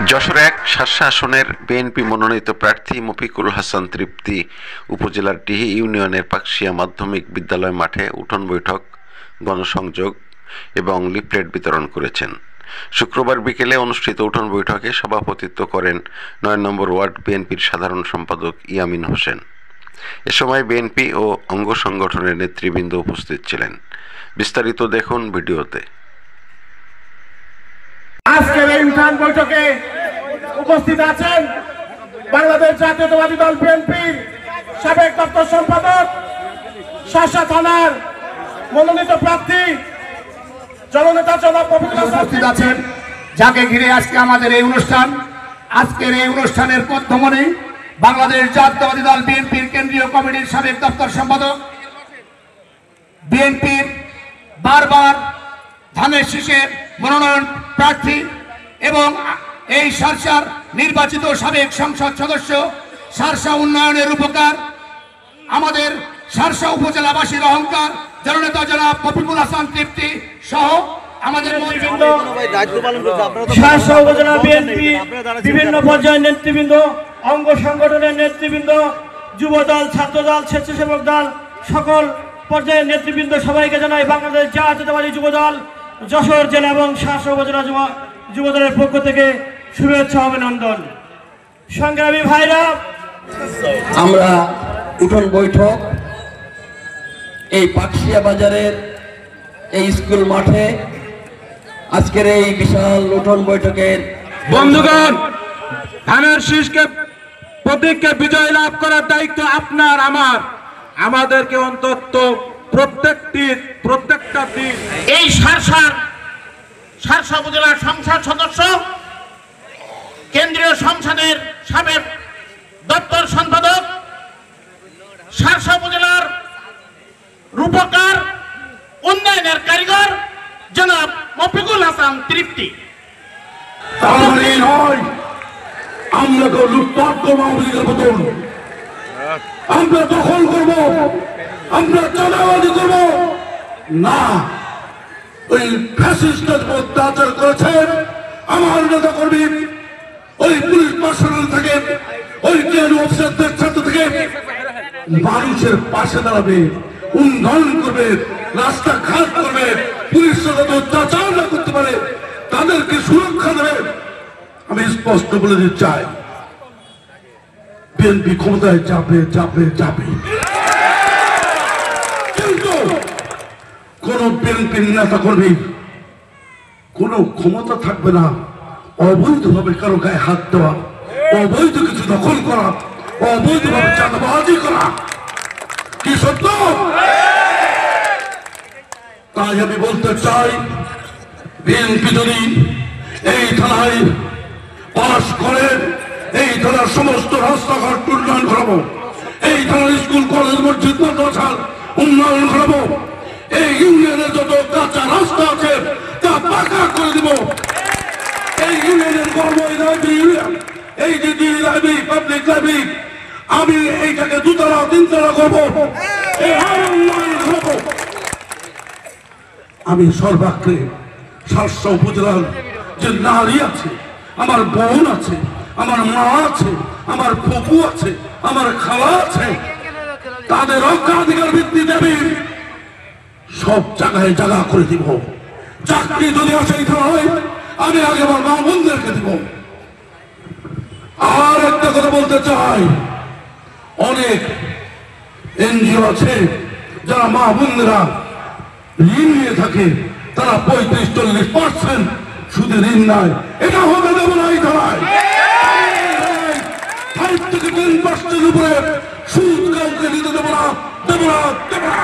যশোর এক শার্শা আসনের বিএনপি মনোনীত প্রার্থী মফিকুল হাসান তৃপ্তি উপজেলার ডিহি ইউনিয়নের পাকশিয়া মাধ্যমিক বিদ্যালয় মাঠে উঠোন বৈঠক, গণসংযোগ এবং লিফলেট বিতরণ করেছেন। শুক্রবার বিকেলে অনুষ্ঠিত উঠোন বৈঠকে সভাপতিত্ব করেন ৯ নম্বর ওয়ার্ড বিএনপির সাধারণ সম্পাদক ইয়ামিন হোসেন। এ সময় বিএনপি ও অঙ্গ সংগঠনের নেতৃবৃন্দ উপস্থিত ছিলেন। বিস্তারিত দেখুন ভিডিওতে। আজকের এই উঠান বৈঠকে উপস্থিত আছেন বাংলাদেশ জাতীয়তাবাদী দল বিএনপির সাবেক দপ্তর সম্পাদক, শার্শা থানার মনোনীত প্রার্থী জননেতা জনাব মফিকুল হাসান উপস্থিত আছেন, যাকে ঘিরে আজকে আমাদের এই অনুষ্ঠান। আজকের এই অনুষ্ঠানের মধ্যমণি বাংলাদেশ জাতীয়তাবাদী দল বিএনপির কেন্দ্রীয় কমিটির সাবেক দপ্তর সম্পাদক, বিএনপির বারবার ধানের শীষের মনোনয়ন প্রার্থী এবং এই শার্শার নির্বাচিত সাবেক সংসদ সদস্য, শার্শা উন্নয়নের উপকার, আমাদের শার্শা উপজেলাবাসীর অহংকার জননেতা জনাব মফিকুল হাসান তৃপ্তি সহ আমাদের শার্শা উপজেলা বিএনপি বিভিন্ন পর্যায়ের নেতৃবৃন্দ, অঙ্গ সংগঠনের নেতৃবৃন্দ, যুবদল, ছাত্রদল, স্বেচ্ছাসেবক দল, সকল পর্যায়ের নেতৃবৃন্দ, সবাইকে জানাই বাংলাদেশ জাতীয়তাবাদী যুবদল যশোর জেলা এবং শার্শা উপজেলা যুবদলের পক্ষ থেকে শুভেচ্ছা অভিনন্দন। সংগ্রামী ভাইরা, আমরা উঠোন বৈঠক এই পাকশিয়া বাজারের এই স্কুল মাঠে আজকের এই বিশাল উঠোন বৈঠকের বন্ধুগণ, ধানের শীষকে প্রতীককে বিজয় লাভ করার দায়িত্ব আপনার আমার। আমাদেরকে অন্তত প্রত্যেকটা দিন এই শার্শা উপজেলার সংসদ সদস্য, কেন্দ্রীয় সংসদের সাবেক দপ্তর সম্পাদক, শার্শা উপজেলার রূপকার, উন্নয়নের কারিগর জনাব মফিকুল হাসান তৃপ্তি। আমরা তো লুটপাট করবো, আমরা দখল করবো, আমরা চাঁদাবাজি করবো না। ওই ফ্যাসিস্টের অত্যাচার করেছেন আমার নেতা কর্মী, ওই পুলিশ পার্সোনাল থেকে, ওই কেন্দ্র অফিসারদের ছাত্র থেকে মানুষের পাশে দাঁড়াবে, উন্নয়ন করবে, রাস্তাঘাট করবে, পুলিশ যাতে অত্যাচার না করতে পারে তাদেরকে সুরক্ষা দেবে। আমি স্পষ্ট বলে দিতে চাই, বিএনপি ক্ষমতায় যাবে যাবে যাবে, কিন্তু কোন বিএনপির নেতা কর্মী কোন ক্ষমতা থাকবে না অবৈধভাবে কারো গায়ে হাত দেওয়া, অবৈধ কিছু দখল করা, অবৈধভাবে চাঁদাবাজি করা। কি সত্য? তাই আমি বলতে চাই, বিএনপি যদি এই থানায় পাশ করে এই থানার সমস্ত রাস্তাঘাট উন্নয়ন করাবো, এই থানার স্কুল কলেজ মসজিদ মাদ্রাসা উন্নয়ন করাবো, এই ইউনিয়নের যত কাঁচা রাস্তা আছে তা পাকা করে দিব, এই ইউনিয়নের কর্ম ইউনিয়ন, এই যে লাইব্রেরি, পাবলিক লাইব্রেরি, আমি এইটাকে 2তলা 3তলা করবো, উন্নয়ন করবো। আমি সর্বাগ্রে শার্শা উপজেলার যে নারী আছে, আমার বোন আছে, আমার মা আছে, আমার ফুপু আছে, আমার খালা আছে, তাদের অগ্রাধিকার ভিত্তি দেবে, সব জায়গায় জায়গা করে দিব। চাকরি যদি আসে হয়, আমি আগে আমার মা বোনদেরকে দিব। আর একটা কথা বলতে চাই, অনেক এনজিও আছে যারা মা বোনরা ঋণ নিয়ে থাকে, তারা 35-40% সুদে ঋণ নেয়। এটা হবে দেবো না, এই ধারায় 5 থেকে 10% উপরে সুদ কাউকে দিতে দেবো না, দেবো না, দেবো না।